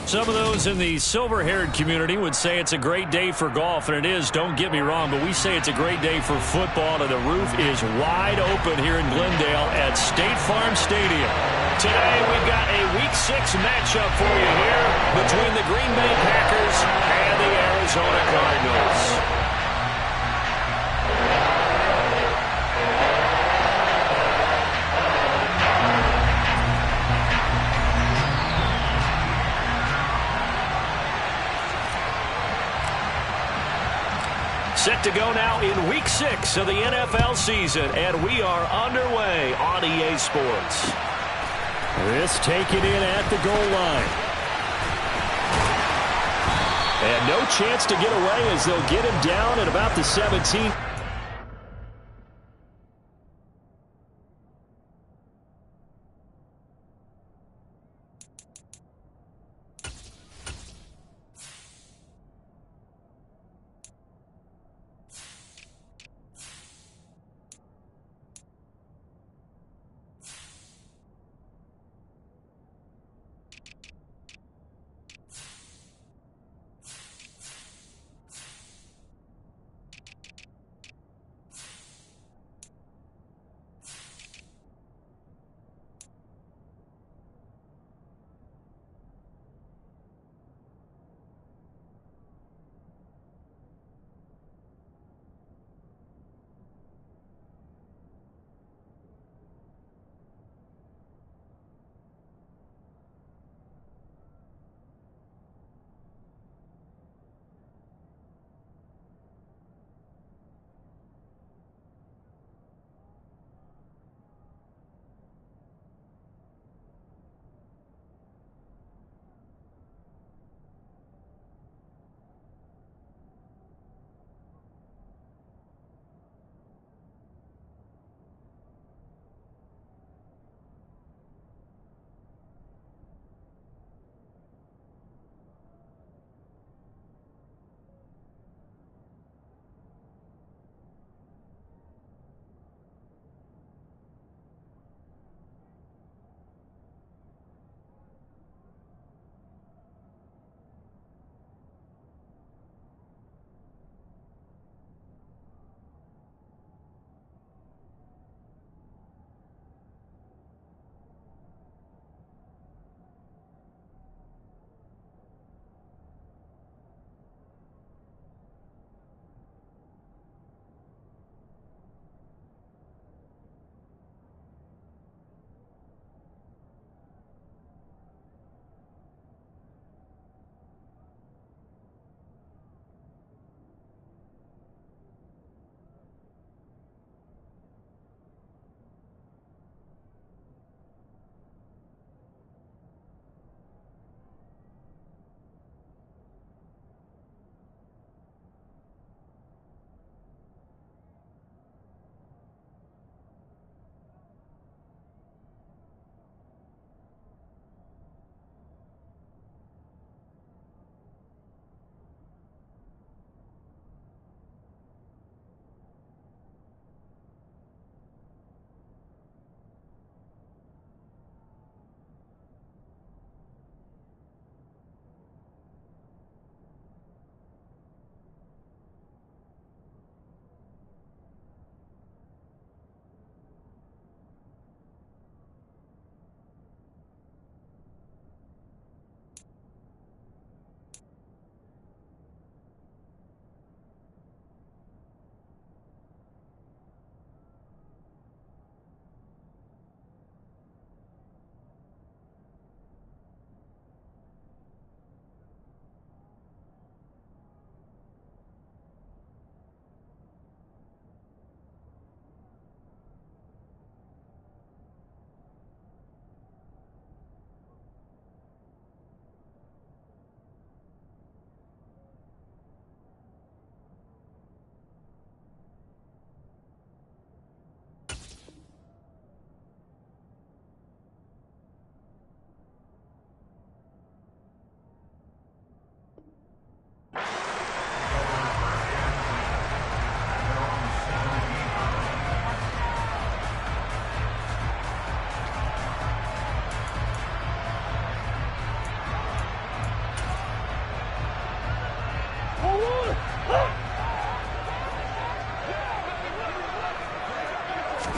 Some of those in the silver-haired community would say it's a great day for golf, and it is, don't get me wrong, but we say it's a great day for football, and the roof is wide open here in Glendale at State Farm Stadium. Today, we've got a Week 6 matchup for you here between the Green Bay Packers and the Arizona Cardinals. Set to go now in Week 6 of the NFL season, and we are underway on EA Sports. This taken in at the goal line. And no chance to get away as they'll get him down at about the 17.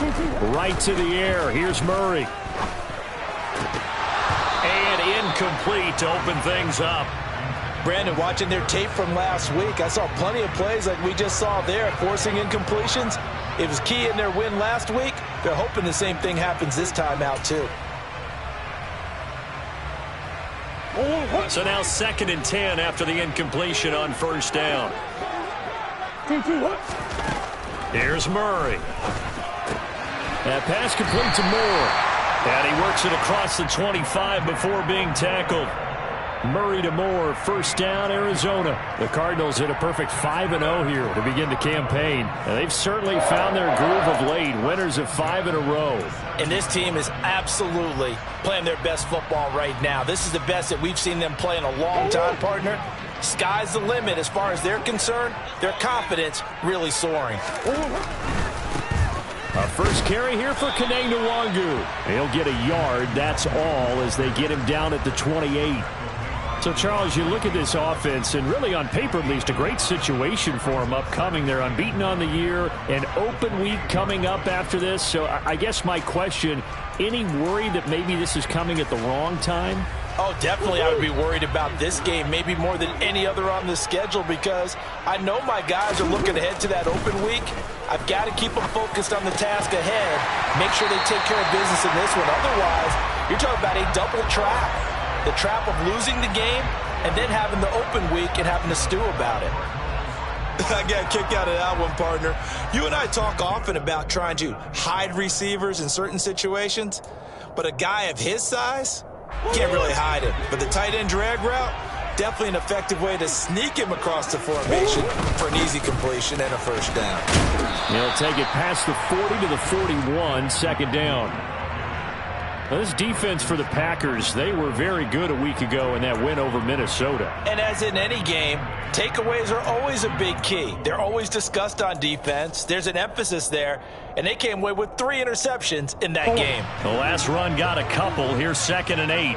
Right to the air. Here's Murray. And incomplete to open things up. Brandon, watching their tape from last week, I saw plenty of plays like we just saw there, forcing incompletions. It was key in their win last week. They're hoping the same thing happens this time out, too. So now 2nd and 10 after the incompletion on first down. Here's Murray. That pass complete to Moore. And he works it across the 25 before being tackled. Murray to Moore, first down, Arizona. The Cardinals hit a perfect 5-0 here to begin the campaign. And they've certainly found their groove of late, winners of 5 in a row. And this team is absolutely playing their best football right now. This is the best that we've seen them play in a long time, partner. Sky's the limit as far as they're concerned. Their confidence really soaring. A first carry here for Kene Nwangu. He'll get a yard, that's all, as they get him down at the 28. So, Charles, you look at this offense, and really on paper at least, a great situation for them upcoming. They're unbeaten on the year, an open week coming up after this. So I guess my question, any worry that maybe this is coming at the wrong time? Oh, definitely I would be worried about this game, maybe more than any other on the schedule, because I know my guys are looking ahead to that open week. I've got to keep them focused on the task ahead, make sure they take care of business in this one. Otherwise, you're talking about a double trap. The trap of losing the game and then having the open week and having to stew about it. I got a kick out of that one, partner. You and I talk often about trying to hide receivers in certain situations, but a guy of his size can't really hide him. But the tight end drag route, definitely an effective way to sneak him across the formation for an easy completion and a first down. He'll take it past the 40 to the 41, 2nd down. Now, this defense for the Packers, they were very good a week ago in that win over Minnesota. And as in any game, takeaways are always a big key. They're always discussed on defense. There's an emphasis there, and they came away with 3 interceptions in that game. The last run got a couple. Here's 2nd and 8.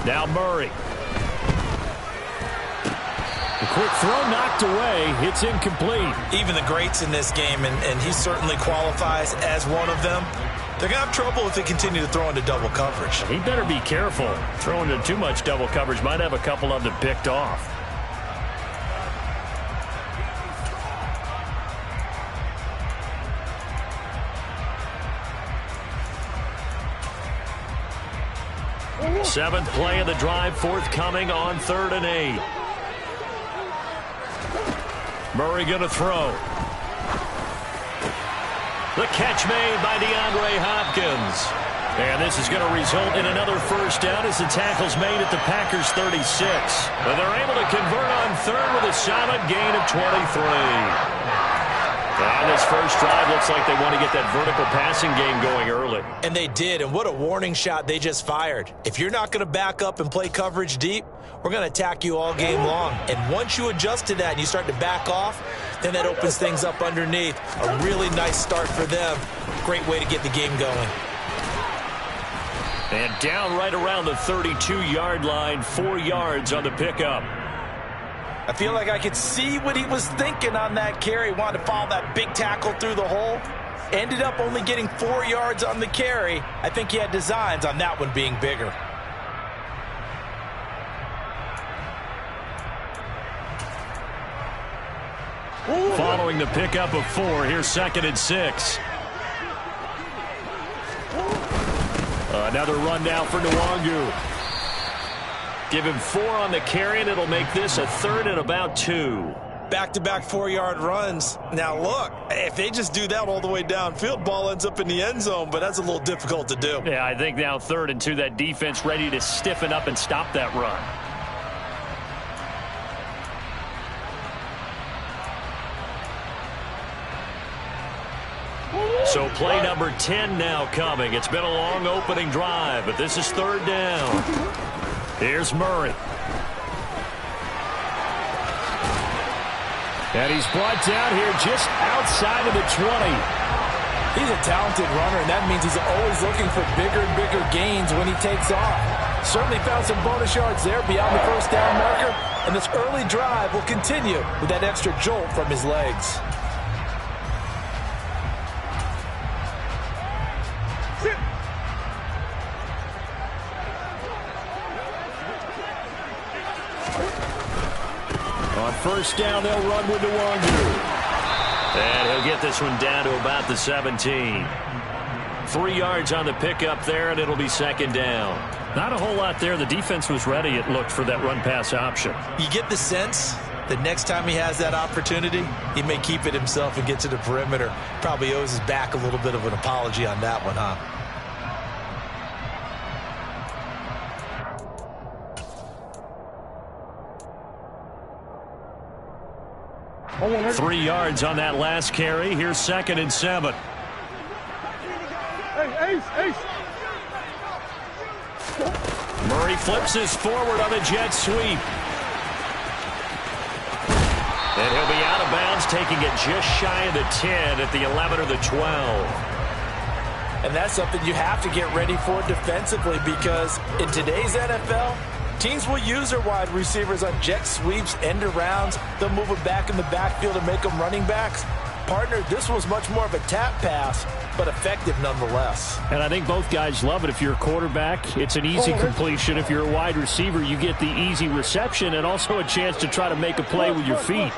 Now Murray. The quick throw knocked away. It's incomplete. Even the greats in this game, and he certainly qualifies as one of them, they're going to have trouble if they continue to throw into double coverage. He better be careful. Throwing into too much double coverage might have a couple of them picked off. Seventh play of the drive forthcoming on 3rd and 8. Murray going to throw. The catch made by DeAndre Hopkins. And this is going to result in another first down as the tackle's made at the Packers 36. But they're able to convert on 3rd with a solid gain of 23. And this first drive looks like they want to get that vertical passing game going early. And they did, and what a warning shot they just fired. If you're not going to back up and play coverage deep, we're going to attack you all game long. And once you adjust to that and you start to back off, then that opens things up underneath. A really nice start for them. Great way to get the game going. And down right around the 32-yard line, 4 yards on the pickup. I feel like I could see what he was thinking on that carry. Wanted to follow that big tackle through the hole. Ended up only getting 4 yards on the carry. I think he had designs on that one being bigger. Following the pickup of 4, here's 2nd and 6. Another run down for Nwangu. Give him 4 on the carry, and it'll make this a 3rd and about 2. Back-to-back 4-yard runs. Now, look, if they just do that all the way downfield, ball ends up in the end zone, but that's a little difficult to do. Yeah, I think now 3rd and 2, that defense ready to stiffen up and stop that run. So play number 10 now coming. It's been a long opening drive, but this is 3rd down. Here's Murray. And he's brought down here just outside of the 20. He's a talented runner, and that means he's always looking for bigger and bigger gains when he takes off. Certainly found some bonus yards there beyond the first down marker, and this early drive will continue with that extra jolt from his legs. On first down, they'll run with Nwangu. And he'll get this one down to about the 17. 3 yards on the pickup there, and it'll be second down. Not a whole lot there. The defense was ready, it looked, for that run-pass option. You get the sense that next time he has that opportunity, he may keep it himself and get to the perimeter. Probably owes his back a little bit of an apology on that one, huh? 3 yards on that last carry. Here's 2nd and 7. Murray flips this forward on a jet sweep. And he'll be out of bounds, taking it just shy of the 10 at the 11 or the 12. And that's something you have to get ready for defensively, because in today's NFL, teams will use their wide receivers on jet sweeps, end arounds. They'll move them back in the backfield and make them running backs. Partner, this was much more of a tap pass, but effective nonetheless. And I think both guys love it. If you're a quarterback, it's an easy completion. If you're a wide receiver, you get the easy reception and also a chance to try to make a play with your feet.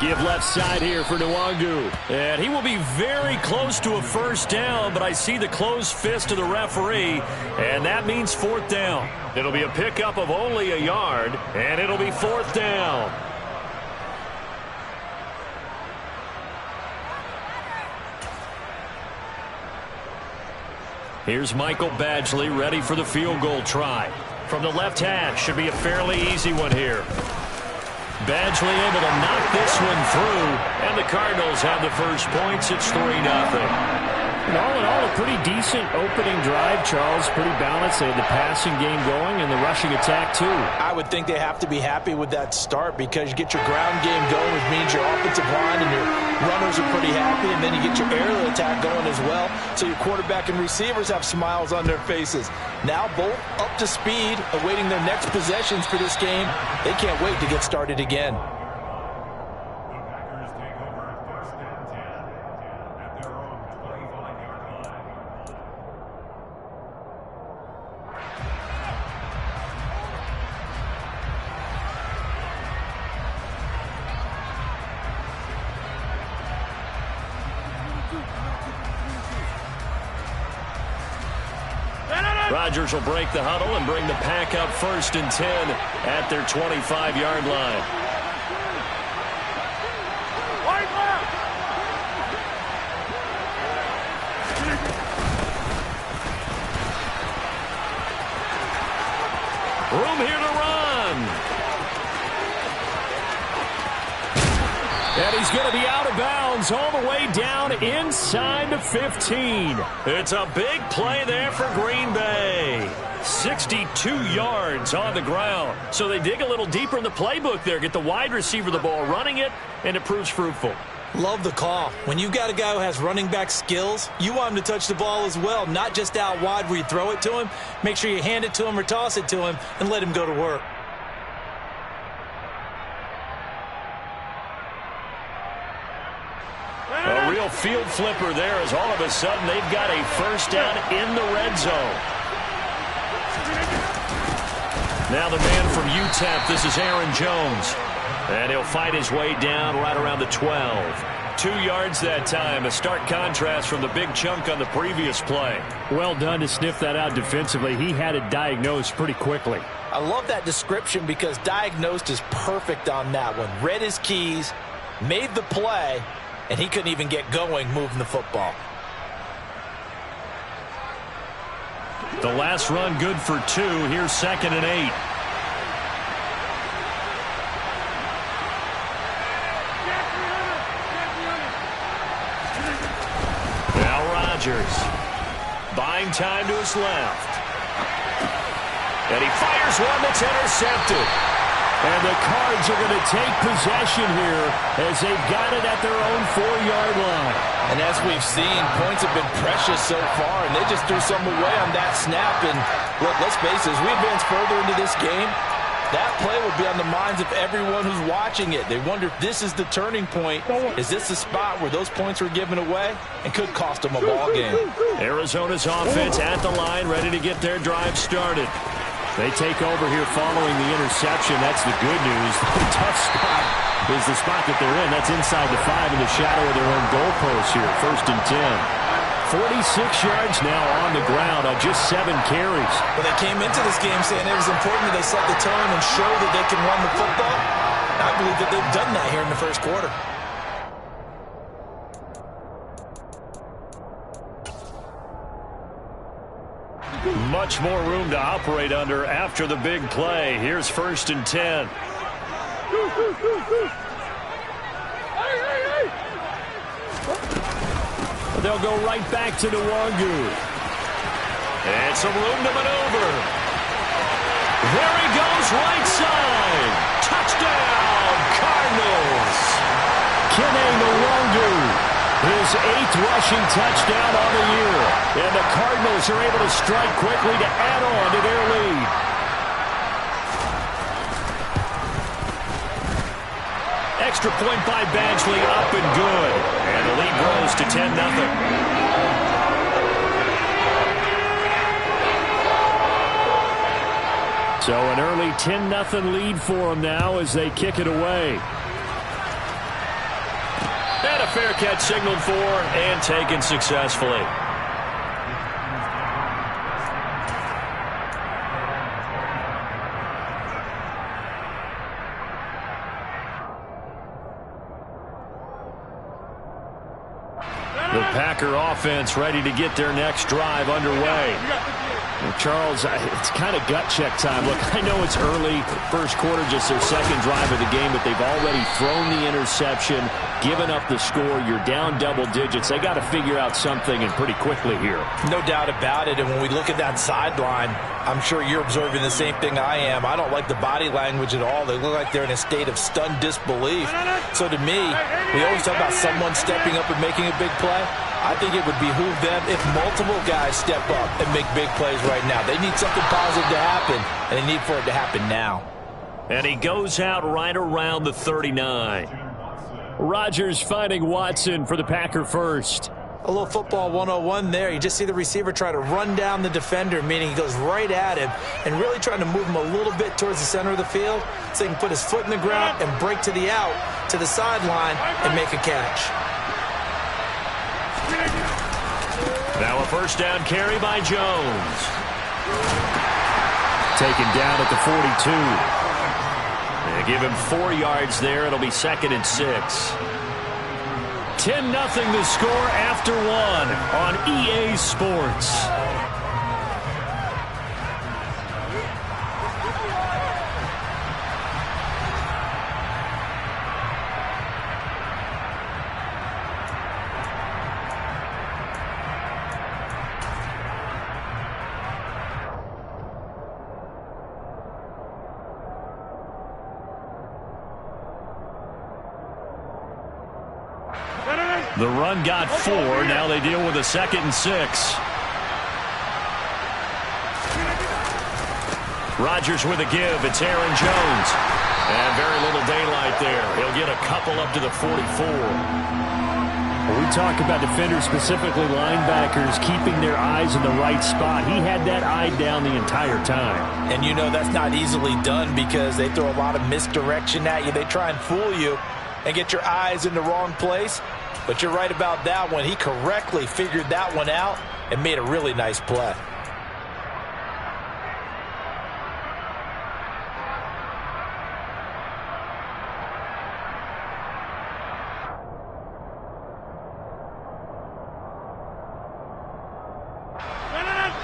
Give left side here for Nwangu. And he will be very close to a first down, but I see the closed fist of the referee, and that means 4th down. It'll be a pickup of only a yard, and it'll be 4th down. Here's Michael Badgley ready for the field goal try. From the left hash, should be a fairly easy one here. Badgley able to knock this one through, and the Cardinals have the first points. It's 3-0. And all in all, a pretty decent opening drive, Charles. Pretty balanced. They had the passing game going and the rushing attack, too. I would think they have to be happy with that start, because you get your ground game going, which means your offensive line and your runners are pretty happy, and then you get your aerial attack going as well, so your quarterback and receivers have smiles on their faces. Now both up to speed, awaiting their next possessions for this game. They can't wait to get started again. Rodgers will break the huddle and bring the pack up 1st and 10 at their 25-yard line. Room here to run. And he's going to be out of bounds all the way down inside the 15. It's a big play there for Green Bay. 62 yards on the ground. So they dig a little deeper in the playbook there, get the wide receiver the ball, running it, and it proves fruitful. Love the call. When you've got a guy who has running back skills, you want him to touch the ball as well, not just out wide where you throw it to him. Make sure you hand it to him or toss it to him and let him go to work. A real field flipper there, as all of a sudden they've got a first down in the red zone. Now the man from UTEP, this is Aaron Jones. And he'll fight his way down right around the 12. 2 yards that time, a stark contrast from the big chunk on the previous play. Well done to sniff that out defensively. He had it diagnosed pretty quickly. I love that description, because diagnosed is perfect on that one. Read his keys, made the play, and he couldn't even get going moving the football. The last run good for 2. Here's 2nd and 8. Now Rodgers. Buying time to his left. And he fires one that's intercepted. And the Cards are going to take possession here as they've got it at their own 4-yard line. And as we've seen, points have been precious so far, and they just threw some away on that snap. And look, let's face it, as we advance further into this game, That play would be on the minds of everyone who's watching it. They wonder if this is the turning point. Is this the spot where those points were given away and could cost them a ball game? Arizona's offense at the line, ready to get their drive started. They take over here following the interception. That's the good news. The tough spot is the spot that they're in. That's inside the 5 in the shadow of their own goalpost here. 1st and 10. 46 yards now on the ground on just 7 carries. Well, they came into this game saying it was important that they set the tone and show that they can run the football. I believe that they've done that here in the first quarter. Much more room to operate under after the big play. Here's 1st and 10. They'll go right back to Nwangu. And some room to maneuver. There he goes, right side. Touchdown, Cardinals. Kene Nwangu, his 8th rushing touchdown on the year. And the Cardinals are able to strike quickly to add on to their lead. Extra point by Badgley, up and good. And the lead grows to 10-0. So an early 10-0 lead for them now as they kick it away. And a fair catch signaled for and taken successfully. The Packer offense ready to get their next drive underway. Well, Charles, it's kind of gut check time. Look, I know it's early, first quarter, just their second drive of the game, but they've already thrown the interception, given up the score. You're down double digits. They got to figure out something, and pretty quickly here. No doubt about it, and when we look at that sideline, I'm sure you're observing the same thing I am. I don't like the body language at all. They look like they're in a state of stunned disbelief. So to me, we always talk about someone stepping up and making a big play. I think it would behoove them if multiple guys step up and make big plays right now. They need something positive to happen, and they need for it to happen now. And he goes out right around the 39. Rodgers finding Watson for the Packer first. A little football 101 there. You just see the receiver try to run down the defender, meaning he goes right at him and really trying to move him a little bit towards the center of the field so he can put his foot in the ground and break to the out, to the sideline, and make a catch. Now a first down carry by Jones. Taken down at the 42. They give him 4 yards there. It'll be 2nd and 6. 10-0 the score after 1 on EA Sports. The run got 4. Now they deal with a 2nd and 6. Rodgers with a give. It's Aaron Jones. And very little daylight there. He'll get a couple up to the 44. When we talk about defenders, specifically linebackers, keeping their eyes in the right spot. He had that eye down the entire time. And you know that's not easily done because they throw a lot of misdirection at you. They try and fool you and get your eyes in the wrong place. But you're right about that one. He correctly figured that one out and made a really nice play.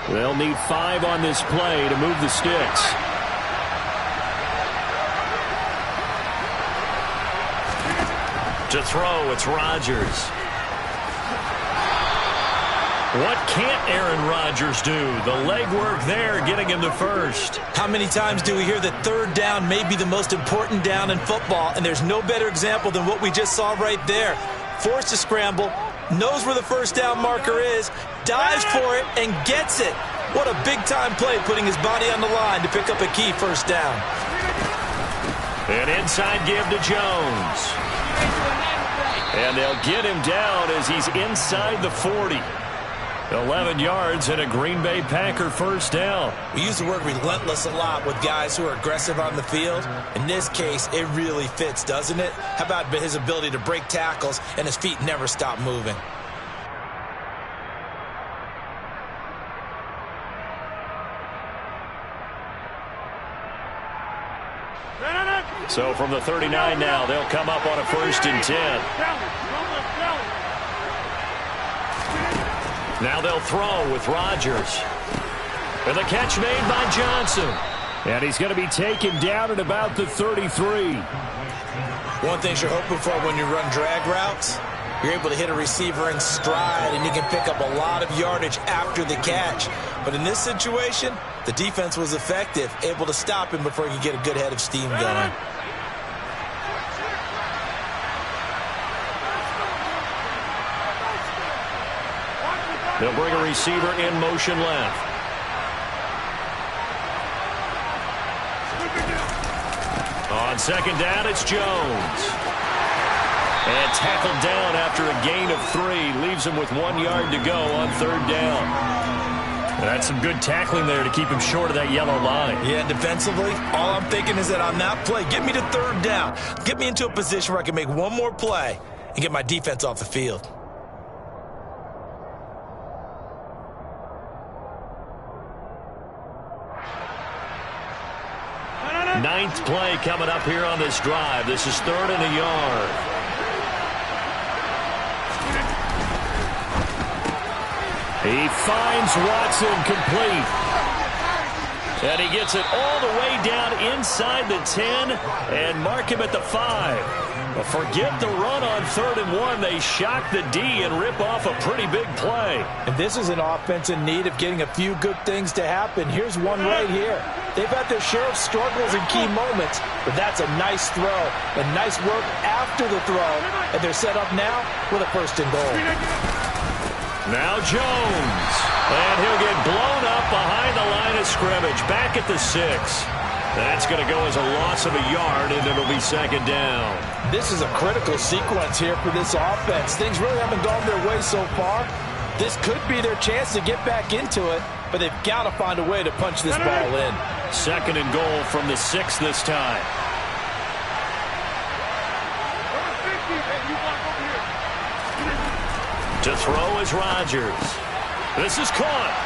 They'll need 5 on this play to move the sticks. To throw, it's Rodgers. What can't Aaron Rodgers do? The legwork there getting him the first. How many times do we hear that third down may be the most important down in football? And there's no better example than what we just saw right there. Forced to scramble, knows where the first down marker is, dives for it, and gets it. What a big-time play, putting his body on the line to pick up a key first down. An inside give to Jones. And they'll get him down as he's inside the 40. 11 yards and a Green Bay Packer first down. We use the word relentless a lot with guys who are aggressive on the field. In this case, it really fits, doesn't it? How about his ability to break tackles and his feet never stop moving? So from the 39 now, they'll come up on a 1st and 10. Now they'll throw with Rodgers. And the catch made by Johnson. And he's going to be taken down at about the 33. One thing you're hoping for when you run drag routes, you're able to hit a receiver in stride, and you can pick up a lot of yardage after the catch. But in this situation, the defense was effective, able to stop him before he could get a good head of steam going. They'll bring a receiver in motion left. On 2nd down, it's Jones. And tackled down after a gain of 3. Leaves him with 1 yard to go on 3rd down. And that's some good tackling there to keep him short of that yellow line. Yeah, defensively, all I'm thinking is that on that play, get me to 3rd down. Get me into a position where I can make one more play and get my defense off the field. Ninth play coming up here on this drive. This is 3rd and a yard. He finds Watson complete. And he gets it all the way down inside the 10 and mark him at the 5. But forget the run on 3rd and 1. They shock the D and rip off a pretty big play. And this is an offense in need of getting a few good things to happen. Here's one right here. They've had their share of struggles in key moments, but that's a nice throw and nice work after the throw. And they're set up now with a 1st and goal. Now Jones. And he'll get blown up behind the line of scrimmage. Back at the 6. That's going to go as a loss of a yard, and it'll be 2nd down. This is a critical sequence here for this offense. Things really haven't gone their way so far. This could be their chance to get back into it, but they've got to find a way to punch this ball in. 2nd and goal from the 6 this time. To throw is Rodgers. This is caught.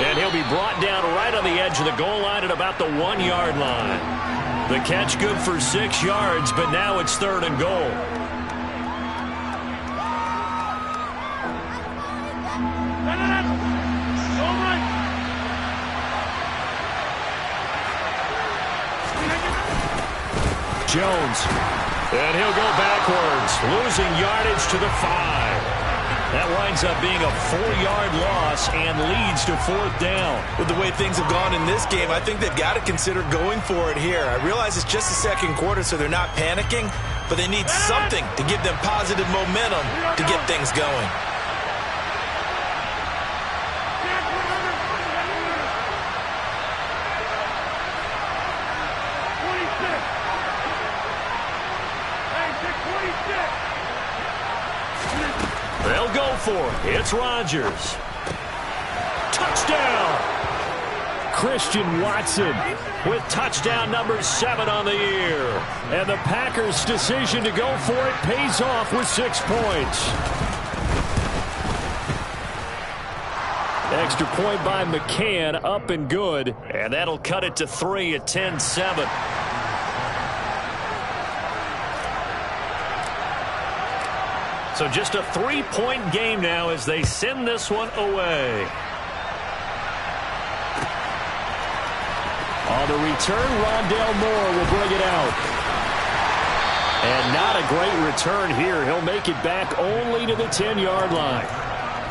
And he'll be brought down right on the edge of the goal line at about the 1 yard line. The catch good for 6 yards, but now it's 3rd and goal. Jones. And he'll go backwards, losing yardage to the 5. That winds up being a 4-yard loss and leads to 4th down. With the way things have gone in this game, I think they've got to consider going for it here. I realize it's just the 2nd quarter, so they're not panicking, but they need something to give them positive momentum to get things going. They'll go for it. It's Rodgers. Touchdown! Christian Watson with touchdown number 7 on the year. And the Packers' decision to go for it pays off with 6 points. Extra point by McCann, up and good. And that'll cut it to 3 at 10-7. So just a 3-point game now as they send this one away. On the return, Rondale Moore will bring it out. And not a great return here. He'll make it back only to the 10-yard line.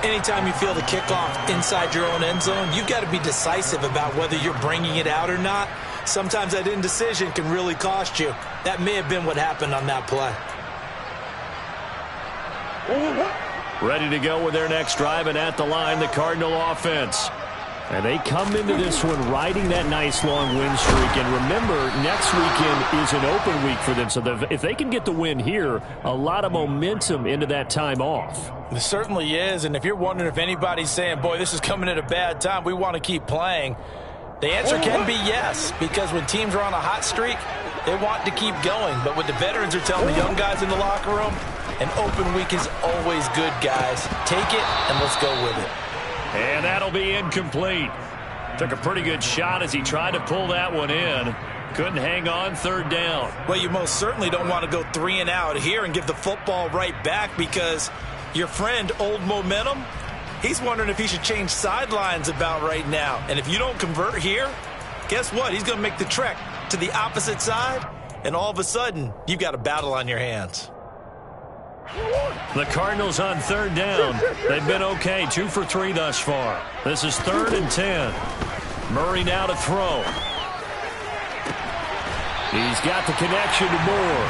Anytime you feel the kickoff inside your own end zone, you've got to be decisive about whether you're bringing it out or not. Sometimes that indecision can really cost you. That may have been what happened on that play. Ready to go with their next drive, and at the line, the Cardinal offense. And they come into this one riding that nice long win streak. And remember, next weekend is an open week for them. So if they can get the win here, a lot of momentum into that time off. It certainly is. And if you're wondering if anybody's saying, boy, this is coming at a bad time, we want to keep playing, the answer can be yes. Because when teams are on a hot streak, they want to keep going. But what the veterans are telling the young guys in the locker room, an open week is always good, guys. Take it and let's go with it. And that'll be incomplete. Took a pretty good shot as he tried to pull that one in. Couldn't hang on, third down. Well, you most certainly don't want to go 3 and out here and give the football right back, because your friend, Old Momentum, he's wondering if he should change sidelines about right now. And if you don't convert here, guess what? He's going to make the trek to the opposite side, and all of a sudden, you've got a battle on your hands. The Cardinals on third down. They've been okay, 2 for 3 thus far. This is 3rd and 10. Murray now to throw. He's got the connection to Moore.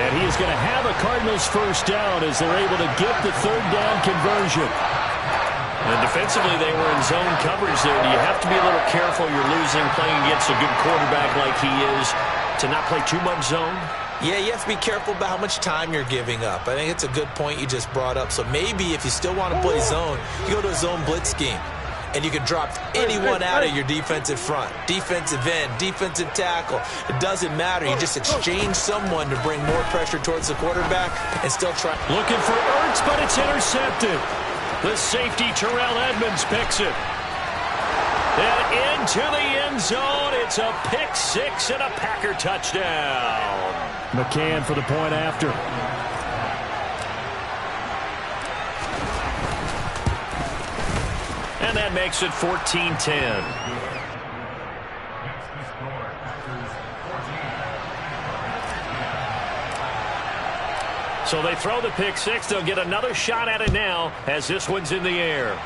And he is going to have a Cardinals first down as they're able to get the third down conversion. And defensively, they were in zone coverage there. Do you have to be a little careful? You're losing, playing against a good quarterback like he is, to not play too much zone? Yeah, you have to be careful about how much time you're giving up. I think it's a good point you just brought up. So maybe if you still want to play zone, you go to a zone blitz scheme. And you can drop anyone out of your defensive front. Defensive end, defensive tackle. It doesn't matter. You just exchange someone to bring more pressure towards the quarterback and still try. Looking for Ertz, but it's intercepted. The safety, Terrell Edmonds, picks it. And into the end zone, it's a pick 6 and a Packer touchdown. McCann for the point after. And that makes it 14-10. So they throw the pick 6. They'll get another shot at it now as this one's in the air.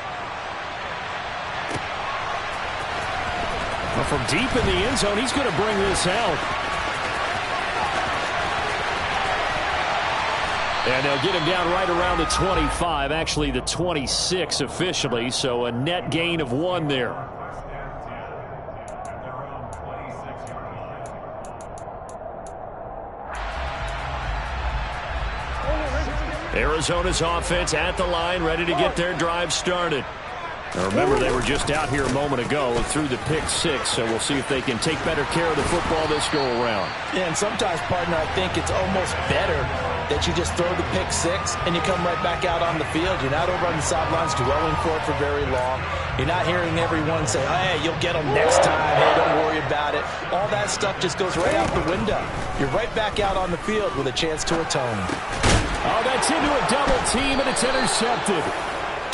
Well, from deep in the end zone, he's going to bring this out. And they'll get him down right around the 25, actually the 26 officially, so a net gain of 1 there. Arizona's offense at the line, ready to get their drive started. Now remember, they were just out here a moment ago through the pick 6, so we'll see if they can take better care of the football this go-around. Yeah, and sometimes, partner, I think it's almost better that you just throw the pick 6 and you come right back out on the field. You're not over on the sidelines dwelling for it for very long. You're not hearing everyone say, oh, hey, you'll get them next time. Hey, don't worry about it. All that stuff just goes right out the window. You're right back out on the field with a chance to atone. Oh, that's into a double team, and it's intercepted.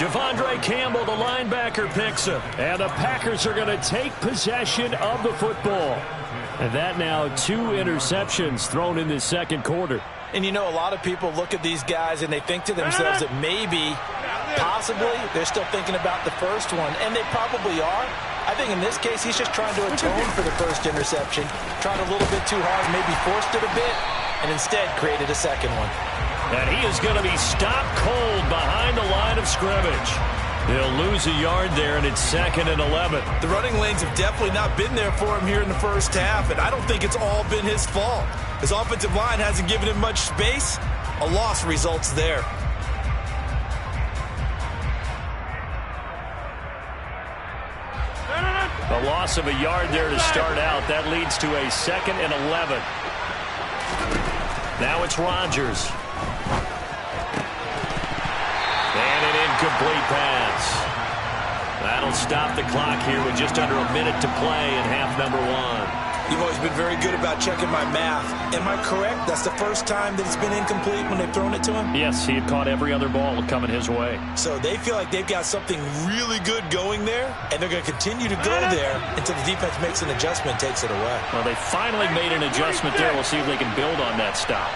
Devondre Campbell, the linebacker, picks him. And the Packers are going to take possession of the football. And that now 2 interceptions thrown in this second quarter. And you know, a lot of people look at these guys and they think to themselves that maybe, possibly, they're still thinking about the first one. And they probably are. I think in this case, he's just trying to atone for the first interception. Tried a little bit too hard, maybe forced it a bit, and instead created a second one. And he is going to be stopped cold behind the line of scrimmage. He'll lose a yard there, and it's 2nd and 11. The running lanes have definitely not been there for him here in the first half, and I don't think it's all been his fault. His offensive line hasn't given him much space. A loss results there. A loss of a yard there to start out. That leads to a 2nd and 11. Now it's Rodgers. And an incomplete pass. That'll stop the clock here with just under a minute to play in half number 1. You've always been very good about checking my math. Am I correct? That's the first time that it's been incomplete when they've thrown it to him? Yes, he had caught every other ball coming his way. So they feel like they've got something really good going there, and they're going to continue to go there until the defense makes an adjustment, takes it away. Well, they finally made an adjustment there. We'll see if they can build on that stop.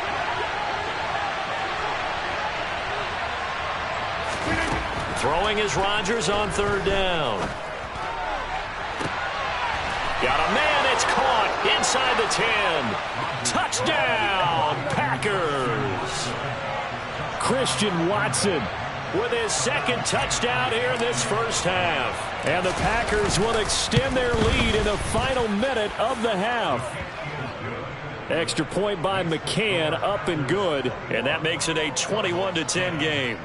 Throwing is Rodgers on 3rd down. Got a man, it's caught inside the 10. Touchdown, Packers. Christian Watson with his second touchdown here in this first half. And the Packers will extend their lead in the final minute of the half. Extra point by McCann, up and good, and that makes it a 21-10 game.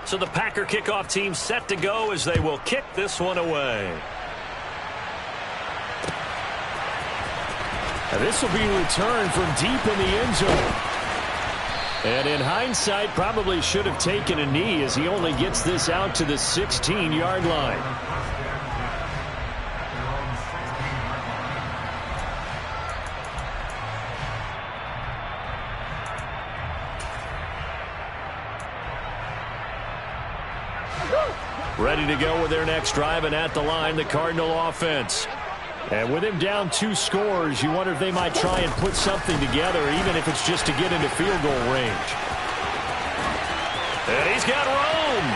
So the Packer kickoff team set to go as they will kick this one away. And this will be returned from deep in the end zone. And in hindsight, probably should have taken a knee as he only gets this out to the 16-yard line. Ready to go with their next drive, and at the line, the Cardinal offense. And with him down 2 scores, you wonder if they might try and put something together, even if it's just to get into field goal range. And he's got room.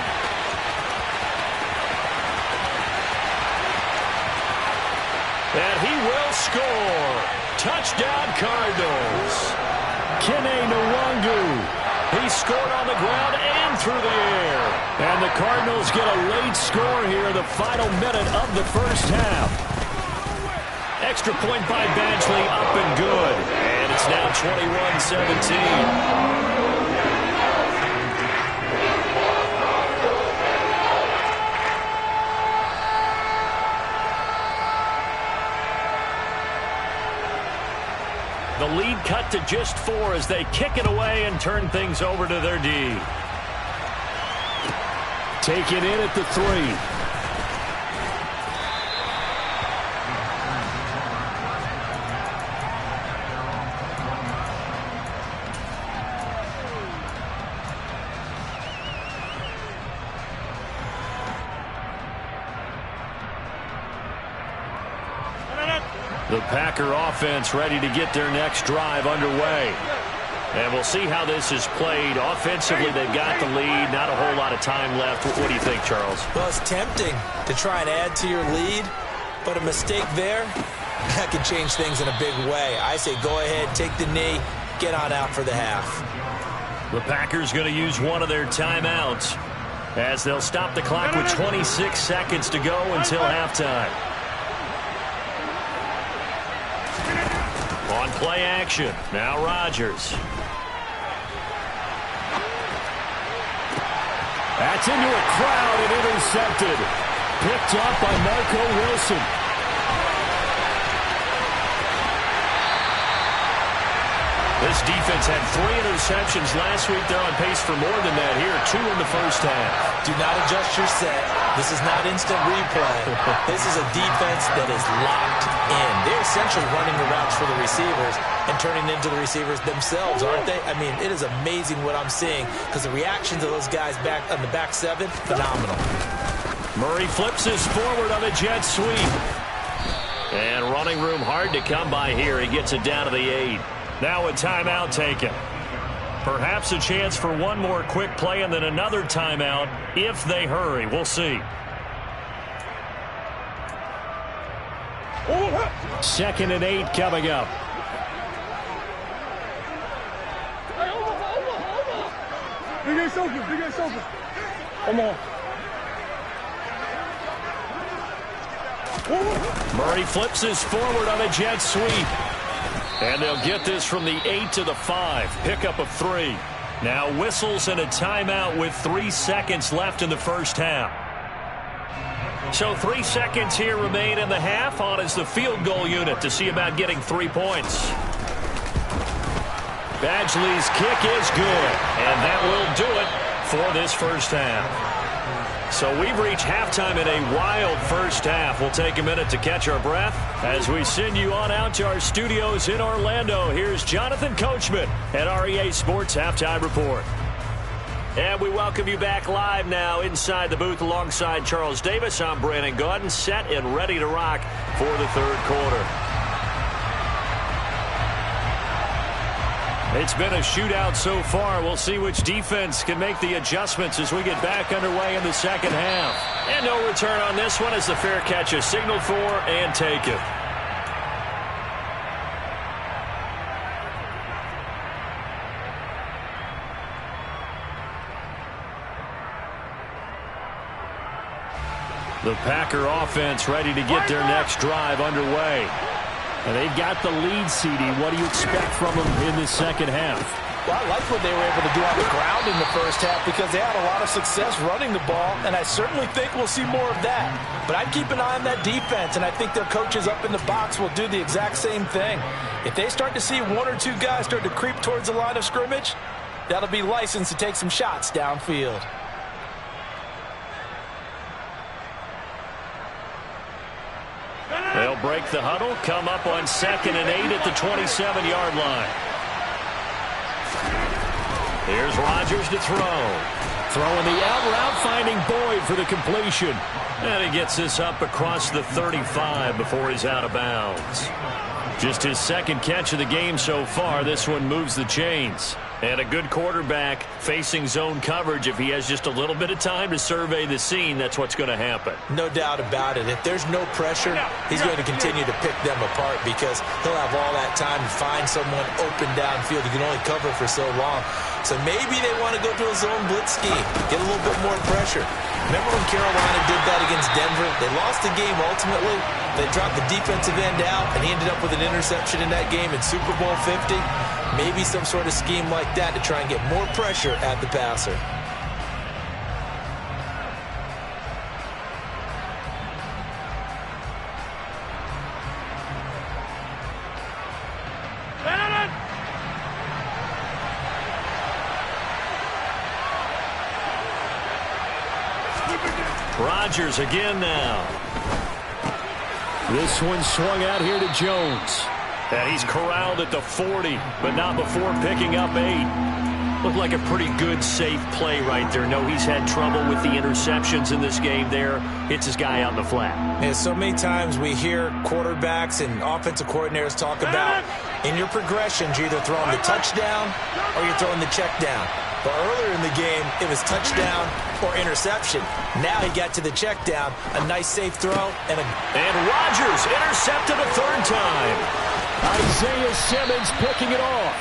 And he will score. Touchdown, Cardinals. Kene Nwangu. He scored on the ground and through the air. And the Cardinals get a late score here in the final minute of the first half. Extra point by Badgley, up and good. And it's now 21-17. The lead cut to just 4 as they kick it away and turn things over to their D. Take it in at the 3. The Packer offense ready to get their next drive underway. And we'll see how this is played. Offensively, they've got the lead. Not a whole lot of time left. What do you think, Charles? Well, it's tempting to try and add to your lead, but a mistake there, that can change things in a big way. I say go ahead, take the knee, get on out for the half. The Packers going to use one of their timeouts as they'll stop the clock with 26 seconds to go until halftime. On play action, now Rodgers. That's into a crowd and intercepted. Picked up by Marco Wilson. This defense had 3 interceptions last week. They're on pace for more than that here. 2 in the first half. Do not adjust your set. This is not instant replay. This is a defense that is locked in. They're essentially running the routes for the receivers and turning into the receivers themselves, aren't they? I mean, it is amazing what I'm seeing because the reactions of those guys back on the back 7, phenomenal. Murray flips his forward on a jet sweep. And running room hard to come by here. He gets it down to the 8. Now a timeout taken. Perhaps a chance for one more quick play and then another timeout if they hurry. We'll see. 2nd and 8 coming up. Murray flips his forward on a jet sweep. And they'll get this from the 8 to the 5. Pickup of 3. Now whistles and a timeout with 3 seconds left in the first half. So 3 seconds here remain in the half. On is the field goal unit to see about getting 3 points. Badgley's kick is good. And that will do it for this first half. So we've reached halftime in a wild first half. We'll take a minute to catch our breath as we send you on out to our studios in Orlando. Here's Jonathan Coachman at REA Sports Halftime Report. And we welcome you back live now inside the booth alongside Charles Davis. I'm Brandon Gaudin, set and ready to rock for the third quarter. It's been a shootout so far. We'll see which defense can make the adjustments as we get back underway in the second half. And no return on this one as the fair catch is signaled for and taken. The Packer offense ready to get their next drive underway. And they've got the lead, CD. What do you expect from them in the second half? Well, I like what they were able to do on the ground in the first half because they had a lot of success running the ball, and I certainly think we'll see more of that. But I'd keep an eye on that defense, and I think their coaches up in the box will do the exact same thing. If they start to see one or two guys start to creep towards the line of scrimmage, that'll be licensed to take some shots downfield. They'll break the huddle, come up on 2nd and 8 at the 27-yard line. Here's Rodgers to throw. Throwing the out route, finding Boyd for the completion. And he gets this up across the 35 before he's out of bounds. Just his second catch of the game so far. This one moves the chains. And a good quarterback facing zone coverage. If he has just a little bit of time to survey the scene, that's what's going to happen. No doubt about it. If there's no pressure, he's going to continue to pick them apart because he'll have all that time to find someone open downfield. He can only cover for so long. So maybe they want to go to a zone blitz scheme, get a little bit more pressure. Remember when Carolina did that against Denver? They lost the game ultimately. They dropped the defensive end out, and he ended up with an interception in that game in Super Bowl 50. Maybe some sort of scheme like that to try and get more pressure at the passer. Rodgers again now. This one swung out here to Jones. And he's corralled at the 40, but not before picking up 8. Looked like a pretty good, safe play right there. No, he's had trouble with the interceptions in this game there. Hits his guy out in the flat. And so many times we hear quarterbacks and offensive coordinators talk about in your progressions, you're either throwing the touchdown or you're throwing the check down. But earlier in the game, it was touchdown or interception. Now he got to the check down, a nice safe throw, and Rodgers intercepted a third time. Isaiah Simmons picking it off.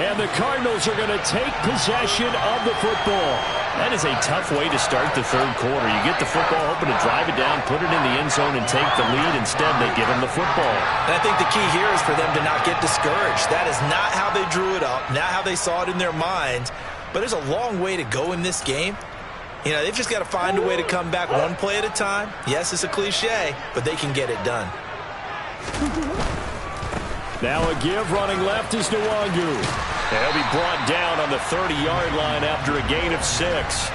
And the Cardinals are going to take possession of the football. That is a tough way to start the third quarter. You get the football, hoping to drive it down, put it in the end zone, and take the lead. Instead, they give him the football. And I think the key here is for them to not get discouraged. That is not how they drew it up, not how they saw it in their minds. But there's a long way to go in this game. You know, they've just got to find a way to come back one play at a time. Yes, it's a cliche, but they can get it done. Now a give running left is Nwangu. He'll be brought down on the 30-yard line after a gain of 6.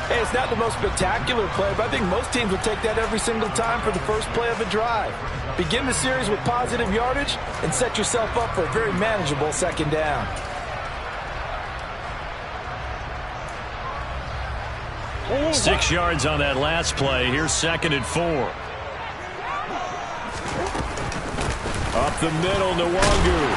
Hey, it's not the most spectacular play, but I think most teams will take that every single time for the first play of a drive. Begin the series with positive yardage and set yourself up for a very manageable second down. Oh, 6 yards on that last play. Here's 2nd and 4. Up the middle, Nwangu.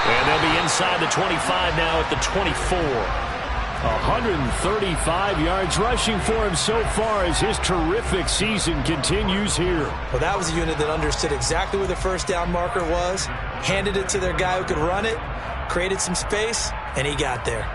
And they'll be inside the 25 now at the 24. 135 yards rushing for him so far as his terrific season continues here. Well, that was a unit that understood exactly where the first down marker was, handed it to their guy who could run it, created some space, and he got there.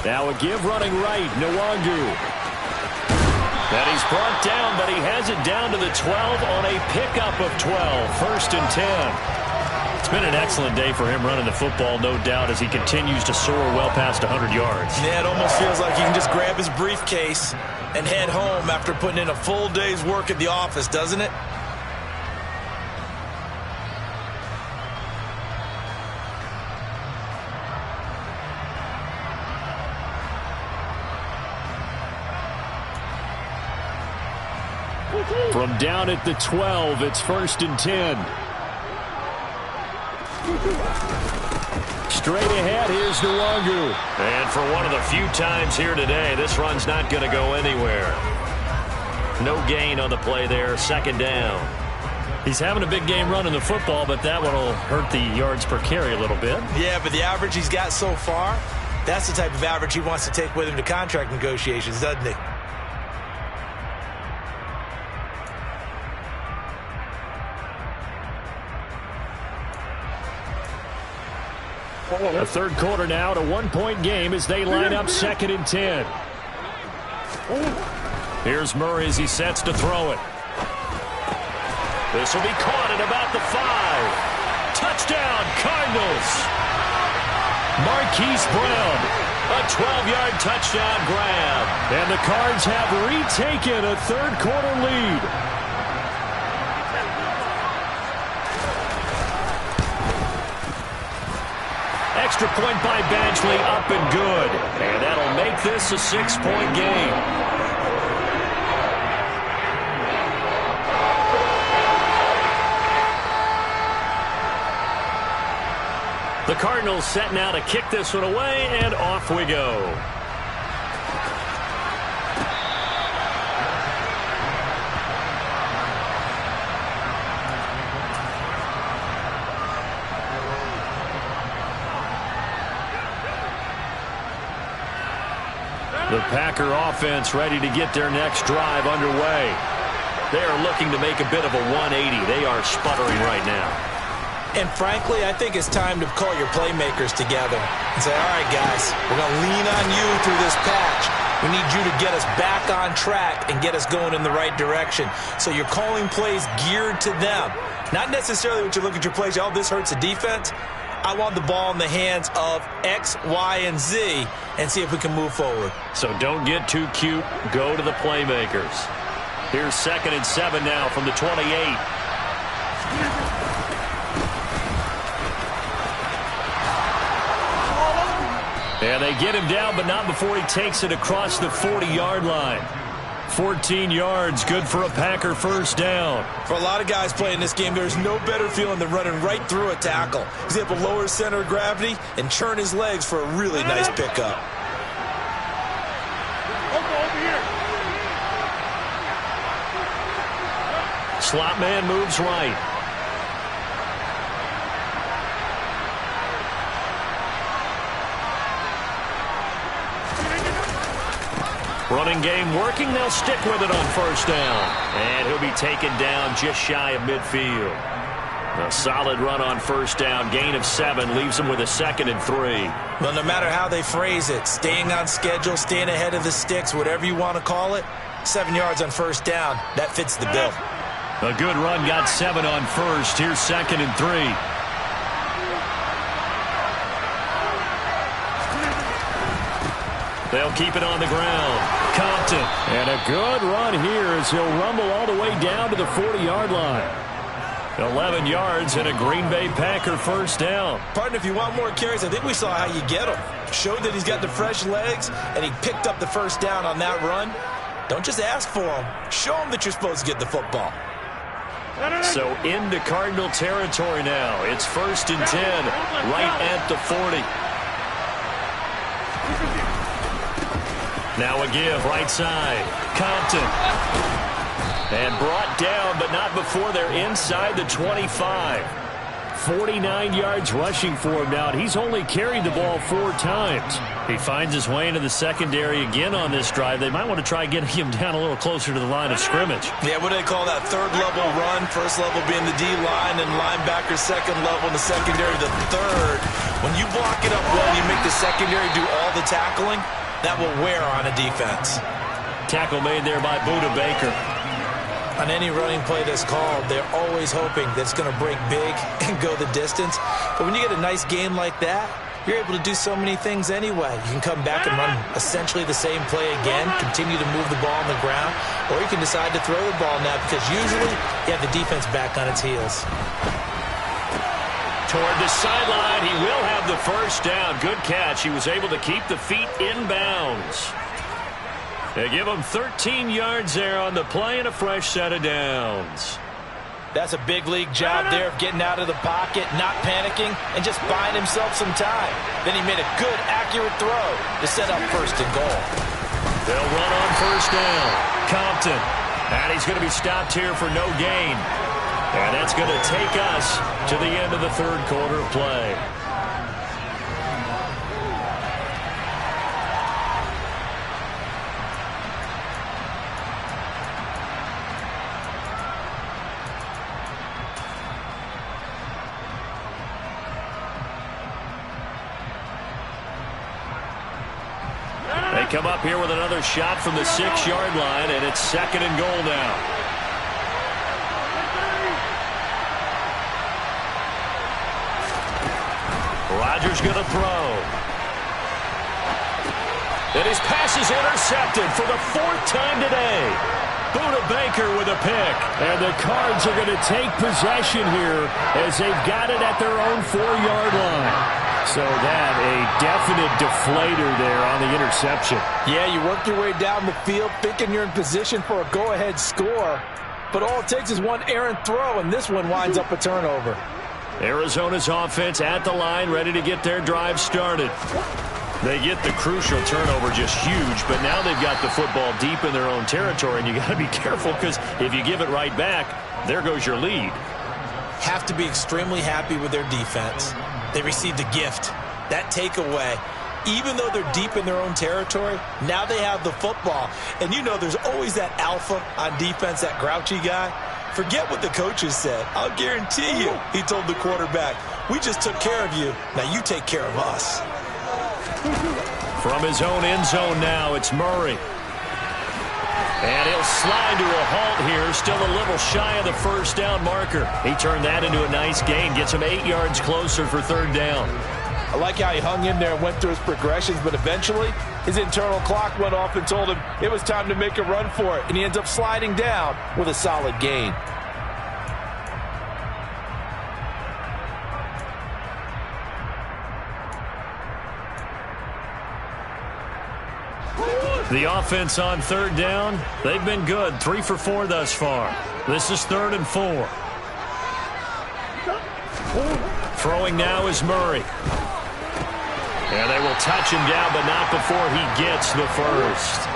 Now a give running right, Nwangu. And he's brought down, but he has it down to the 12 on a pickup of 12. 1st and 10. It's been an excellent day for him running the football, no doubt, as he continues to soar well past 100 yards. Yeah, it almost feels like he can just grab his briefcase and head home after putting in a full day's work at the office, doesn't it? From down at the 12, it's 1st and 10. Straight ahead, here's Nwangu. And for one of the few times here today, this run's not going to go anywhere. No gain on the play there, 2nd down. He's having a big game running the football, but that one will hurt the yards per carry a little bit. Yeah, but the average he's got so far, That's the type of average he wants to take with him to contract negotiations, doesn't he? A third quarter now at a one-point game as they line up 2nd and 10. Here's Murray as he sets to throw it. This will be caught at about the 5. Touchdown, Cardinals. Marquise Brown, a 12-yard touchdown grab. And the Cards have retaken a third-quarter lead. Extra point by Badgley, up and good. And that'll make this a 6-point game. The Cardinals set now to kick this one away, and off we go. The Packer offense ready to get their next drive underway. They are looking to make a bit of a 180. They are sputtering right now. And frankly, I think it's time to call your playmakers together and say, all right, guys, we're going to lean on you through this patch. We need you to get us back on track and get us going in the right direction. So you're calling plays geared to them. Not necessarily what you look at your plays, oh, this hurts the defense. I want the ball in the hands of X, Y, and Z and see if we can move forward. So don't get too cute. Go to the playmakers. Here's 2nd and 7 now from the 28. And they get him down, but not before he takes it across the 40-yard line. 14 yards, good for a Packer first down. For a lot of guys playing this game, there's no better feeling than running right through a tackle. He's able to lower his center of gravity and churn his legs for a really nice pickup. Slot man moves right. Running game working. They'll stick with it on first down. And he'll be taken down just shy of midfield. A solid run on first down. Gain of 7 leaves them with a 2nd and 3. Well, no matter how they phrase it, staying on schedule, staying ahead of the sticks, whatever you want to call it, 7 yards on first down, that fits the bill. A good run, got 7 on first. Here's 2nd and 3. They'll keep it on the ground. Compton. And a good run here as he'll rumble all the way down to the 40-yard line. 11 yards and a Green Bay Packer first down. Partner, if you want more carries, I think we saw how you get him. Showed that he's got the fresh legs, and he picked up the first down on that run. Don't just ask for him. Show him that you're supposed to get the football. So into Cardinal territory now. It's 1st and 10, right at the 40. Now a give, right side. Compton. And brought down, but not before they're inside the 25. 49 yards rushing for him now, and he's only carried the ball 4 times. He finds his way into the secondary again on this drive. They might want to try getting him down a little closer to the line of scrimmage. Yeah, what do they call that? 3rd level run, 1st level being the D-line, and linebacker 2nd level, and the secondary the 3rd. When you block it up well, you make the secondary do all the tackling, that will wear on a defense. Tackle made there by Buda Baker. On any running play that's called, they're always hoping that it's going to break big and go the distance. But when you get a nice game like that, you're able to do so many things anyway. You can come back and run essentially the same play again, continue to move the ball on the ground, or you can decide to throw the ball now because usually you have the defense back on its heels. Toward the sideline, he will have the first down. Good catch. He was able to keep the feet in bounds. They give him 13 yards there on the play and a fresh set of downs. That's a big league job there of getting out of the pocket, not panicking, and just buying himself some time. Then he made a good, accurate throw to set up 1st and goal. They'll run on first down. Compton. And he's going to be stopped here for no gain. And that's going to take us to the end of the 3rd quarter of play. They come up here with another shot from the 6-yard line, and it's 2nd and goal now. Rodgers going to throw. And his pass is intercepted for the 4th time today. Buda Baker with a pick. And the Cards are going to take possession here as they've got it at their own 4-yard line. So that a definite deflator there on the interception. Yeah, you work your way down the field thinking you're in position for a go-ahead score. But all it takes is one errant throw, and this one winds up a turnover. Arizona's offense at the line, ready to get their drive started. They get the crucial turnover, just huge, but now they've got the football deep in their own territory, and you got to be careful because if you give it right back, there goes your lead. Have to be extremely happy with their defense. They received a gift. That takeaway, even though they're deep in their own territory, now they have the football. And you know there's always that alpha on defense, that grouchy guy. Forget what the coaches said. I'll guarantee you, he told the quarterback, we just took care of you. Now you take care of us. From his own end zone now, it's Murray. And he'll slide to a halt here, still a little shy of the 1st down marker. He turned that into a nice gain, gets him 8 yards closer for 3rd down. I like how he hung in there and went through his progressions, but eventually his internal clock went off and told him it was time to make a run for it, and he ends up sliding down with a solid gain. The offense on 3rd down, they've been good. 3 for 4 thus far. This is 3rd and 4. Throwing now is Murray. And they will touch him down, but not before he gets the 1st.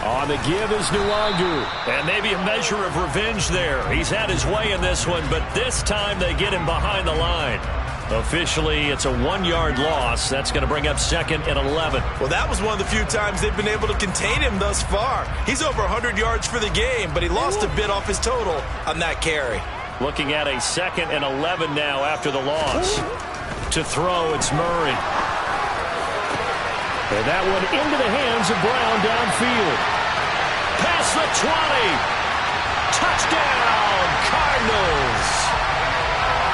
On the give is Nwangu. And maybe a measure of revenge there. He's had his way in this one, but this time they get him behind the line. Officially, it's a 1-yard loss. That's going to bring up 2nd and 11. Well, that was one of the few times they've been able to contain him thus far. He's over 100 yards for the game, but he lost a bit off his total on that carry. Looking at a 2nd and 11 now after the loss. To throw, it's Murray. And that one into the hands of Brown downfield. Past the 20. Touchdown, Cardinals.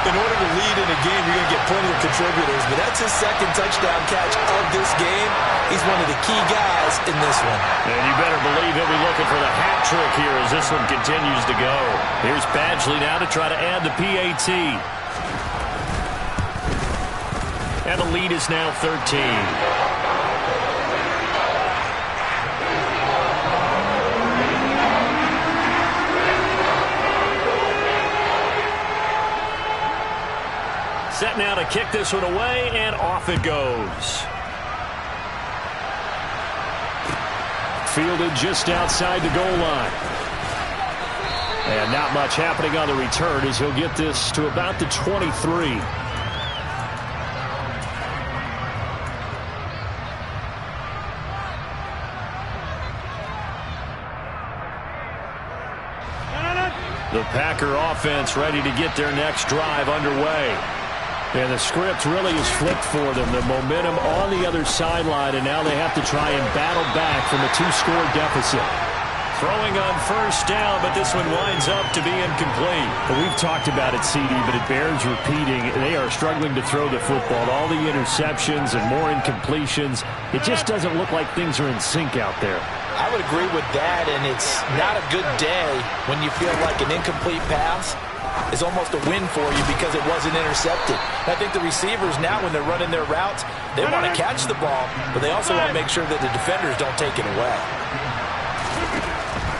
In order to lead in a game, you're going to get plenty of contributors, but that's his 2nd touchdown catch of this game. He's one of the key guys in this one. And you better believe he'll be looking for the hat trick here as this one continues to go. Here's Badgley now to try to add the PAT. And the lead is now 13. Set now to kick this one away, and off it goes. Fielded just outside the goal line. And not much happening on the return as he'll get this to about the 23. The Packer offense ready to get their next drive underway. And the script really is flipped for them. The momentum on the other sideline, and now they have to try and battle back from a 2-score deficit. Throwing on 1st down, but this one winds up to be incomplete. Well, we've talked about it, CD, but it bears repeating. They are struggling to throw the football. All the interceptions and more incompletions. It just doesn't look like things are in sync out there. I would agree with that, and it's not a good day when you feel like an incomplete pass is almost a win for you because it wasn't intercepted. I think the receivers now, when they're running their routes, they want to catch the ball, but they also want to make sure that the defenders don't take it away.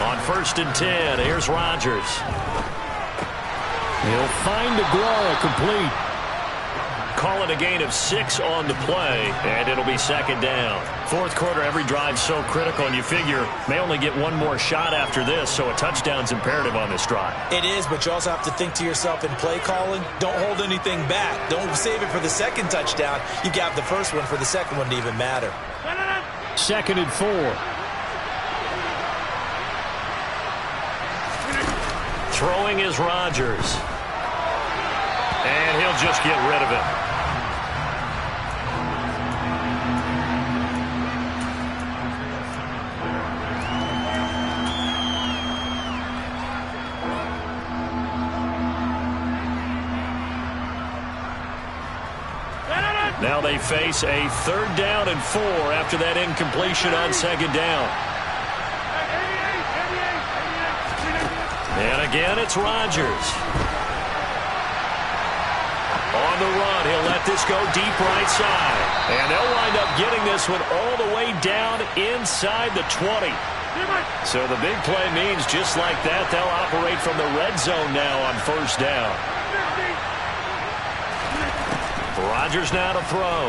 On 1st and 10, here's Rodgers. He'll find Aguara complete. call it a gain of 6 on the play, and it'll be second down. Fourth quarter, every drive's so critical, and you figure may only get one more shot after this, so a touchdown's imperative on this drive. It is, but you also have to think to yourself in play calling, don't hold anything back. Don't save it for the second touchdown. You got the first one for the second one to even matter. Second and 4. Throwing is Rodgers. And he'll just get rid of it. Now they face a 3rd down and 4 after that incompletion on second down. And again, it's Rodgers. On the run, he'll let this go deep right side. And they'll wind up getting this one all the way down inside the 20. So the big play means just like that, they'll operate from the red zone now on first down. Rodgers now to throw.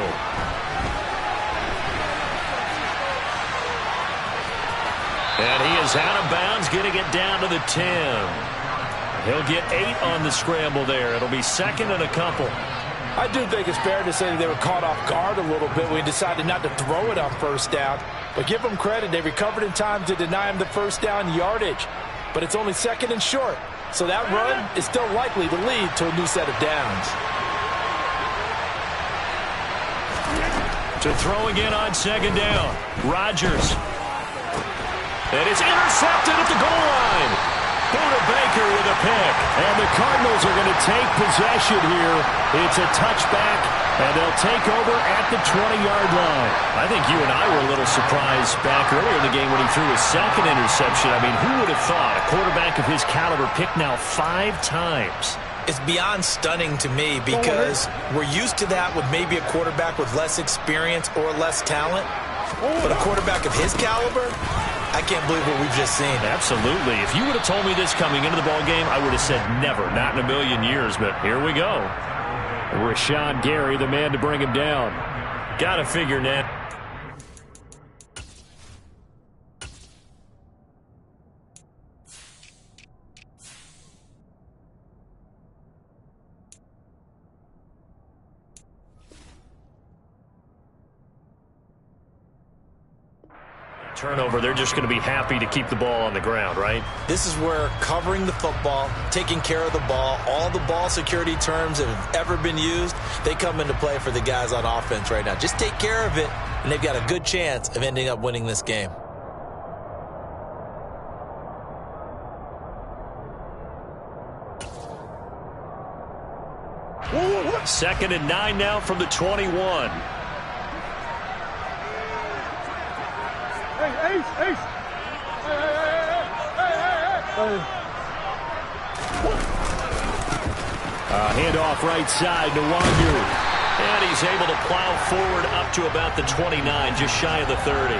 And he is out of bounds, getting it down to the 10. He'll get 8 on the scramble there. It'll be second and a couple. I do think it's fair to say that they were caught off guard a little bit when he decided not to throw it on first down. But give them credit. They recovered in time to deny him the first down yardage. But it's only second and short. So that run is still likely to lead to a new set of downs. To throw again on second down. Rodgers. And it's intercepted at the goal line. Buda Baker with a pick. And the Cardinals are going to take possession here. It's a touchback, and they'll take over at the 20-yard line. I think you and I were a little surprised back earlier in the game when he threw his second interception. I mean, who would have thought a quarterback of his caliber picked now 5 times? It's beyond stunning to me because we're used to that with maybe a quarterback with less experience or less talent. But a quarterback of his caliber, I can't believe what we've just seen. Absolutely. If you would have told me this coming into the ball game, I would have said never, not in a million years. But here we go. Rashawn Gary, the man to bring him down. Got to figure net. Turnover, they're just going to be happy to keep the ball on the ground, right? This is where covering the football, taking care of the ball, all the ball security terms that have ever been used, they come into play for the guys on offense right now. Just take care of it, and they've got a good chance of ending up winning this game. Second and 9 now from the 21. Handoff right side to Wandu. And he's able to plow forward up to about the 29, just shy of the 30.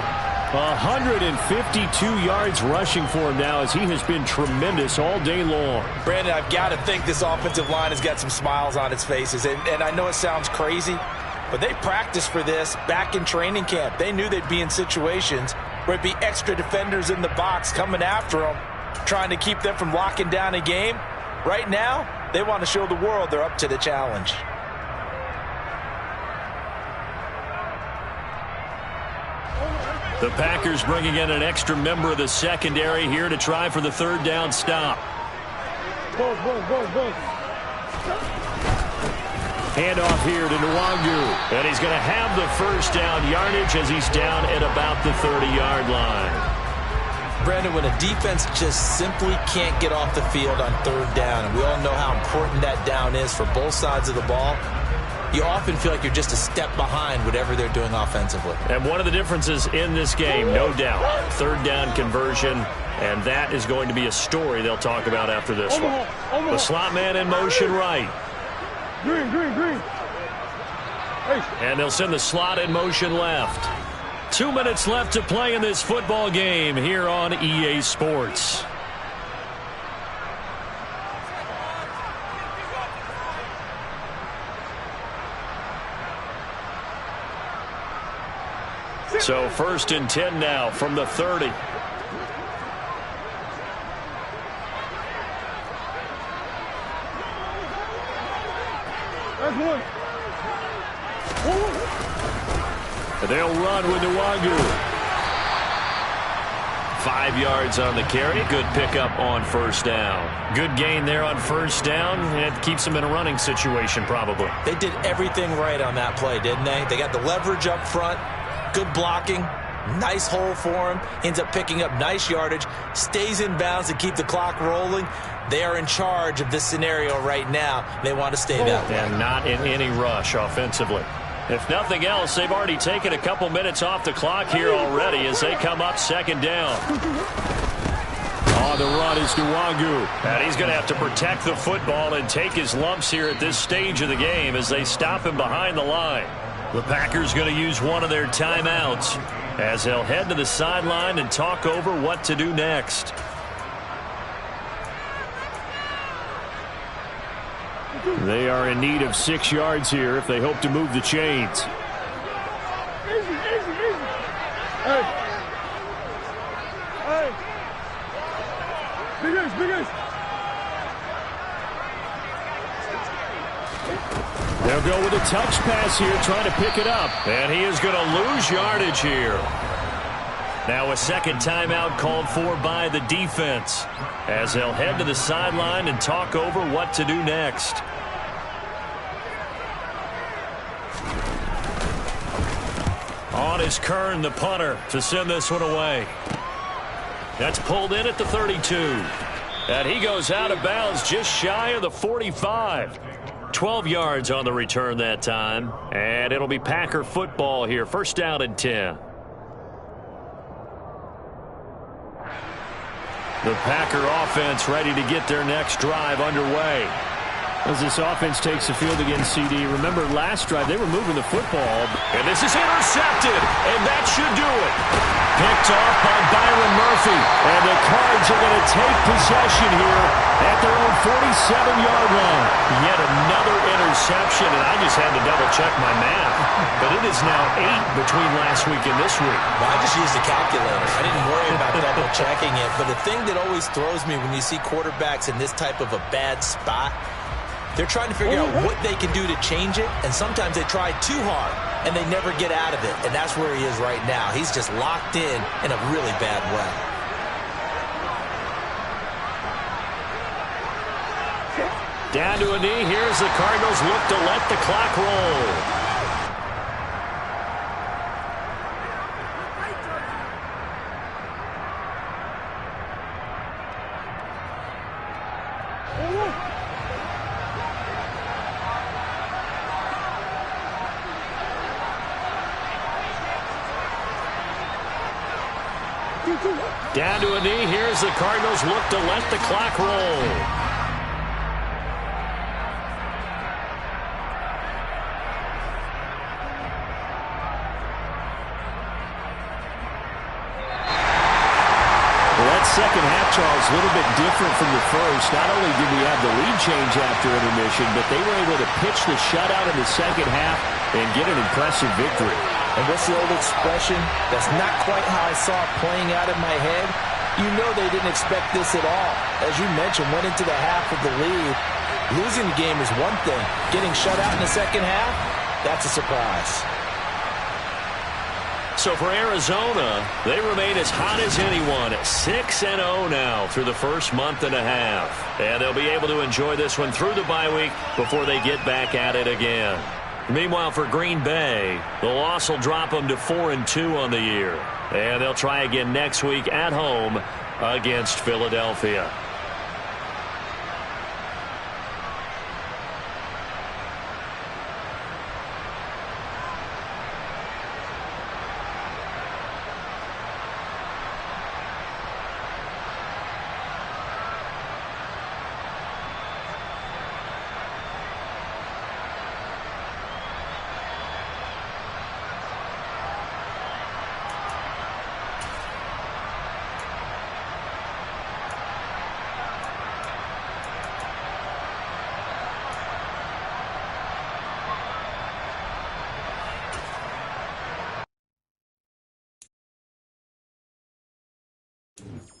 152 yards rushing for him now as he has been tremendous all day long. Brandon, I've got to think this offensive line has got some smiles on its faces. And I know it sounds crazy, but they practiced for this back in training camp. They knew they'd be in situations where it'd be extra defenders in the box coming after them, trying to keep them from locking down a game. Right now, they want to show the world they're up to the challenge. The Packers bringing in an extra member of the secondary here to try for the 3rd down stop. Handoff here to Nwangu. And he's going to have the first down yardage as he's down at about the 30-yard line. Brandon, when a defense just simply can't get off the field on 3rd down, and we all know how important that down is for both sides of the ball, you often feel like you're just a step behind whatever they're doing offensively. And one of the differences in this game, no doubt, 3rd down conversion, and that is going to be a story they'll talk about after this one. The slot man in motion right. Green. And they'll send the slot in motion left. 2 minutes left to play in this football game here on EA Sports. So 1st and 10 now from the 30. They'll run with Nwangu. 5 yards on the carry. Good pickup on 1st down. Good gain there on 1st down. It keeps them in a running situation probably. They did everything right on that play, didn't they? They got the leverage up front. Good blocking. Nice hole for him. Ends up picking up nice yardage. Stays in bounds to keep the clock rolling. They are in charge of this scenario right now. They want to stay that way. And not in any rush offensively. If nothing else, they've already taken a couple minutes off the clock here already as they come up 2nd down. On the run is Nwangu. And he's going to have to protect the football and take his lumps here at this stage of the game as they stop him behind the line. The Packers going to use one of their timeouts as they'll head to the sideline and talk over what to do next. They are in need of 6 yards here if they hope to move the chains. They'll go with a touch pass here, trying to pick it up. And he is going to lose yardage here. Now a 2nd timeout called for by the defense as they'll head to the sideline and talk over what to do next. On is Kern, the punter, to send this one away. That's pulled in at the 32. And he goes out of bounds just shy of the 45. 12 yards on the return that time. And it'll be Packer football here. 1st down and 10. The Packer offense ready to get their next drive underway. As this offense takes the field against CD, remember last drive they were moving the football. And this is intercepted, and that should do it. Picked off by Byron Murphy, and the Cards are going to take possession here at their own 47-yard line. Yet another interception, and I just had to double-check my math. But it is now 8 between last week and this week. Well, I just used a calculator. I didn't worry about double-checking it. But the thing that always throws me when you see quarterbacks in this type of a bad spot, they're trying to figure out what they can do to change it, and sometimes they try too hard, and they never get out of it, and that's where he is right now. He's just locked in a really bad way. Down to a knee. Here's the Cardinals look to let the clock roll. Down to a knee. Here's the Cardinals look to let the clock roll. Second half, Charles, a little bit different from the first. Not only did we have the lead change after intermission, but they were able to pitch the shutout in the second half and get an impressive victory. And what's the old expression? That's not quite how I saw it playing out in my head. You know they didn't expect this at all. As you mentioned, went into the half with the lead. Losing the game is one thing. Getting shut out in the second half, that's a surprise. So for Arizona, they remain as hot as anyone at 6-0 now through the first month and a half. And they'll be able to enjoy this one through the bye week before they get back at it again. Meanwhile, for Green Bay, the loss will drop them to 4-2 on the year. And they'll try again next week at home against Philadelphia. it.